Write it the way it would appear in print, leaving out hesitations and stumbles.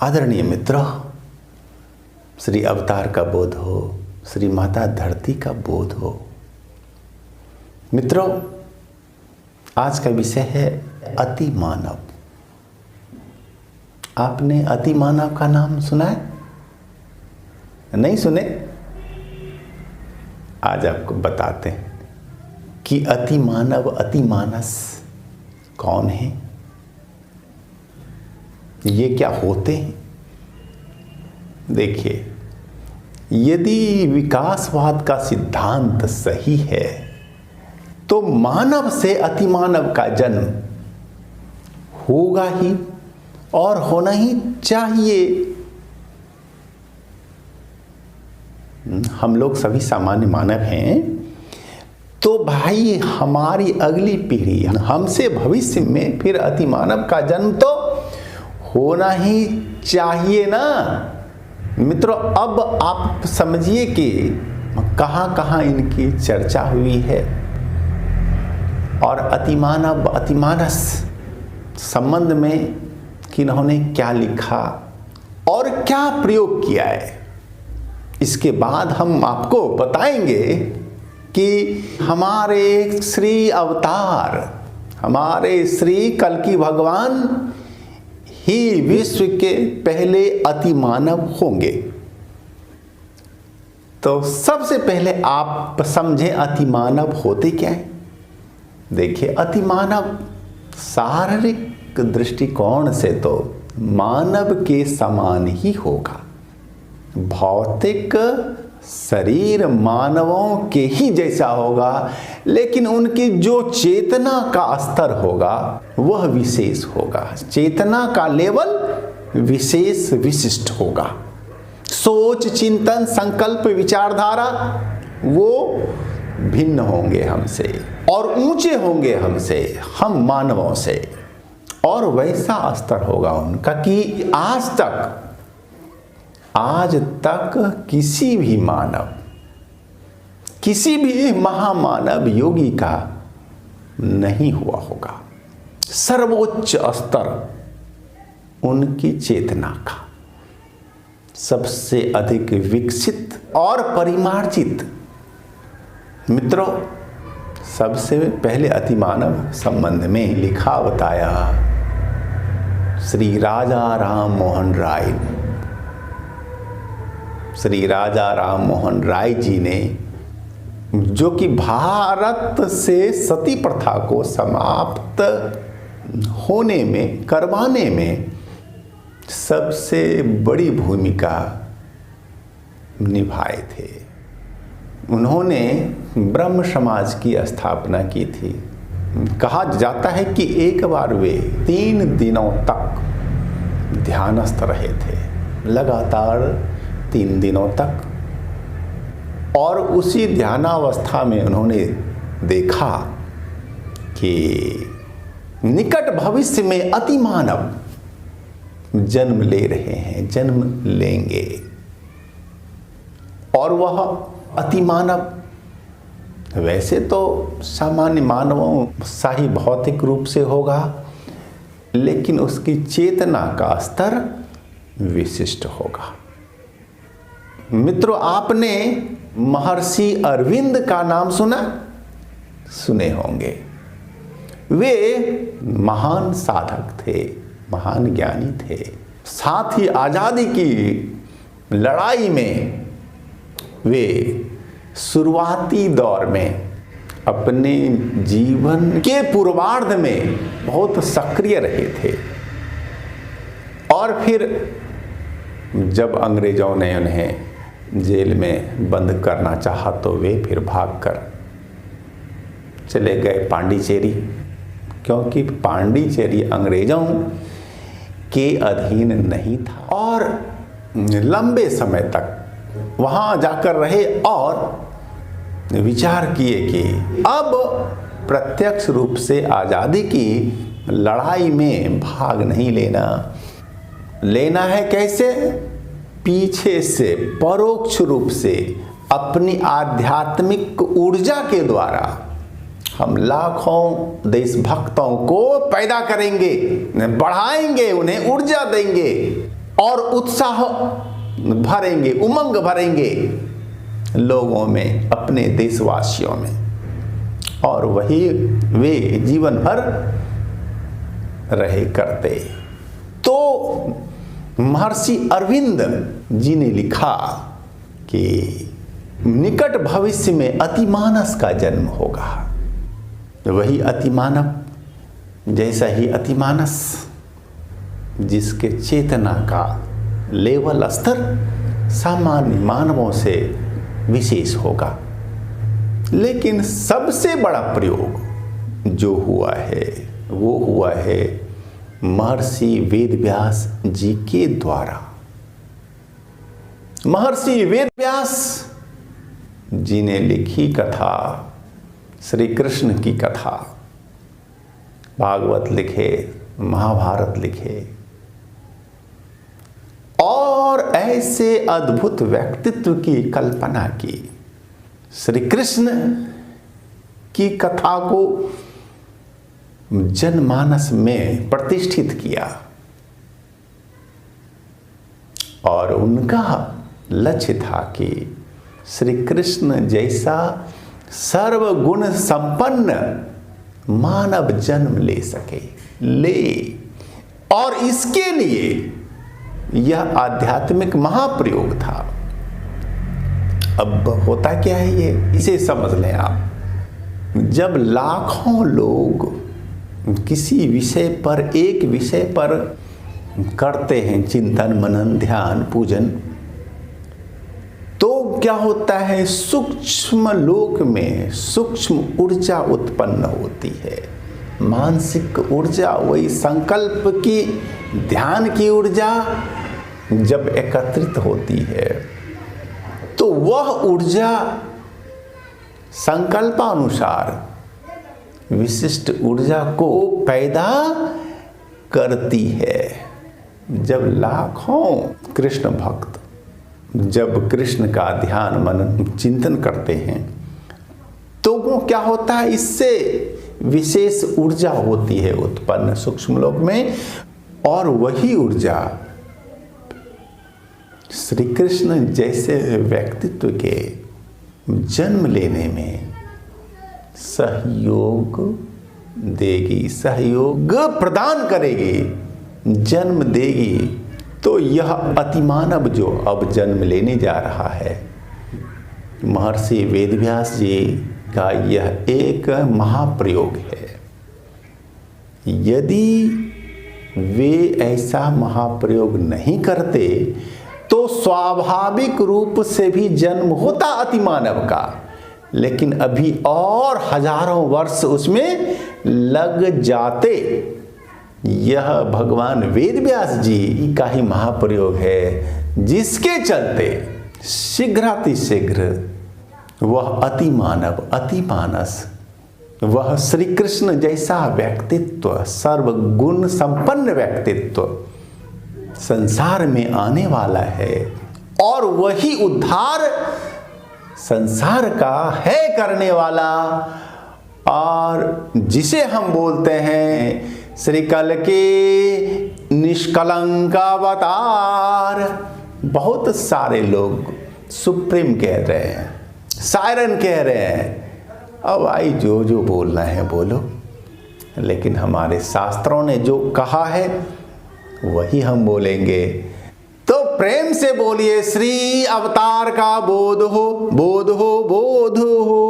आदरणीय मित्रों, श्री अवतार का बोध हो, श्री माता धरती का बोध हो। मित्रों, आज का विषय है अति मानव। आपने अति मानव का नाम सुना है? नहीं सुने? आज आपको बताते हैं कि अति मानव, अति मानस कौन है, ये क्या होते हैं। देखिए, यदि विकासवाद का सिद्धांत सही है तो मानव से अति मानव का जन्म होगा ही और होना ही चाहिए। हम लोग सभी सामान्य मानव हैं, तो भाई हमारी अगली पीढ़ी हमसे भविष्य में फिर अति मानव का जन्म तो होना ही चाहिए ना। मित्रों, अब आप समझिए कि कहाँ कहाँ इनकी चर्चा हुई है और अतिमानव अतिमानस संबंध में किन्होंने क्या लिखा और क्या प्रयोग किया है। इसके बाद हम आपको बताएंगे कि हमारे श्री अवतार, हमारे श्री कल्कि भगवान ही विश्व के पहले अति मानव होंगे। तो सबसे पहले आप समझें अति मानव होते क्या है। देखिए, अति मानव शारीरिक दृष्टिकोण से तो मानव के समान ही होगा। भौतिक शरीर मानवों के ही जैसा होगा, लेकिन उनकी जो चेतना का स्तर होगा वह विशेष होगा। चेतना का लेवल विशेष विशिष्ट होगा। सोच, चिंतन, संकल्प, विचारधारा वो भिन्न होंगे हमसे और ऊंचे होंगे हमसे, हम मानवों से। और वैसा स्तर होगा उनका कि आज तक किसी भी मानव, किसी भी महामानव योगी का नहीं हुआ होगा। सर्वोच्च स्तर उनकी चेतना का, सबसे अधिक विकसित और परिमार्जित। मित्रों, सबसे पहले अतिमानव संबंध में लिखा बताया श्री राजा राम मोहन राय ने। श्री राजा राम मोहन राय जी ने, जो कि भारत से सती प्रथा को समाप्त होने में, करवाने में सबसे बड़ी भूमिका निभाए थे। उन्होंने ब्रह्म समाज की स्थापना की थी। कहा जाता है कि एक बार वे 3 दिनों तक ध्यानस्थ रहे थे, लगातार 3 दिनों तक। और उसी ध्यानावस्था में उन्होंने देखा कि निकट भविष्य में अति मानव जन्म ले रहे हैं, जन्म लेंगे। और वह अति मानव वैसे तो सामान्य मानवों सा ही भौतिक रूप से होगा, लेकिन उसकी चेतना का स्तर विशिष्ट होगा। मित्रों, आपने महर्षि अरविंद का नाम सुना? सुने होंगे। वे महान साधक थे, महान ज्ञानी थे। साथ ही आजादी की लड़ाई में वे शुरुआती दौर में अपने जीवन के पूर्वार्ध में बहुत सक्रिय रहे थे। और फिर जब अंग्रेजों ने उन्हें जेल में बंद करना चाहा तो वे फिर भागकर चले गए पांडिचेरी, क्योंकि पांडिचेरी अंग्रेजों के अधीन नहीं था। और लंबे समय तक वहाँ जाकर रहे और विचार किए कि अब प्रत्यक्ष रूप से आज़ादी की लड़ाई में भाग नहीं लेना। लेना है कैसे? पीछे से परोक्ष रूप से अपनी आध्यात्मिक ऊर्जा के द्वारा हम लाखों देशभक्तों को पैदा करेंगे, बढ़ाएंगे, उन्हें ऊर्जा देंगे। और उत्साह भरेंगे, उमंग भरेंगे लोगों में, अपने देशवासियों में, और वही वे जीवन भर रहे करते। तो महर्षि अरविंद जी ने लिखा कि निकट भविष्य में अतिमानस का जन्म होगा। वही अतिमानव जैसा ही अतिमानस, जिसके चेतना का लेवल स्तर सामान्य मानवों से विशेष होगा। लेकिन सबसे बड़ा प्रयोग जो हुआ है वो हुआ है महर्षि वेदव्यास जी के द्वारा। महर्षि वेदव्यास जी ने लिखी कथा, श्री कृष्ण की कथा, भागवत लिखे, महाभारत लिखे, और ऐसे अद्भुत व्यक्तित्व की कल्पना की। श्री कृष्ण की कथा को जनमानस में प्रतिष्ठित किया, और उनका लक्ष्य था कि श्री कृष्ण जैसा सर्वगुण संपन्न मानव जन्म ले सके, और इसके लिए यह आध्यात्मिक महाप्रयोग था। अब होता क्या है ये, इसे समझ लें आप। जब लाखों लोग किसी विषय पर, एक विषय पर करते हैं चिंतन, मनन, ध्यान, पूजन, तो क्या होता है, सूक्ष्म लोक में सूक्ष्म ऊर्जा उत्पन्न होती है। मानसिक ऊर्जा, वही संकल्प की, ध्यान की ऊर्जा जब एकत्रित होती है तो वह ऊर्जा संकल्पानुसार विशिष्ट ऊर्जा को पैदा करती है। जब लाखों कृष्ण भक्त जब कृष्ण का ध्यान, मनन, चिंतन करते हैं तो वो क्या होता है, इससे विशेष ऊर्जा होती है उत्पन्न सूक्ष्म लोक में, और वही ऊर्जा श्री कृष्ण जैसे व्यक्तित्व के जन्म लेने में सहयोग देगी, सहयोग प्रदान करेगी, जन्म देगी। तो यह अतिमानव जो अब जन्म लेने जा रहा है, महर्षि वेदव्यास जी का यह एक महाप्रयोग है। यदि वे ऐसा महाप्रयोग नहीं करते तो स्वाभाविक रूप से भी जन्म होता अतिमानव का, लेकिन अभी और हजारों वर्ष उसमें लग जाते। यह भगवान वेदव्यास जी का ही महाप्रयोग है, जिसके चलते शीघ्रातिशीघ्र वह अतिमानव, अतिमानस, वह श्री कृष्ण जैसा व्यक्तित्व, सर्वगुण संपन्न व्यक्तित्व संसार में आने वाला है, और वही उद्धार संसार का है करने वाला, और जिसे हम बोलते हैं श्री कल के निष्कलंक अवतार। बहुत सारे लोग सुप्रीम कह रहे हैं, सायरन कह रहे हैं। अब आई जो जो बोलना है बोलो, लेकिन हमारे शास्त्रों ने जो कहा है वही हम बोलेंगे। तो प्रेम से बोलिए, श्री अवतार का बोध हो, बोध हो, बोध हो।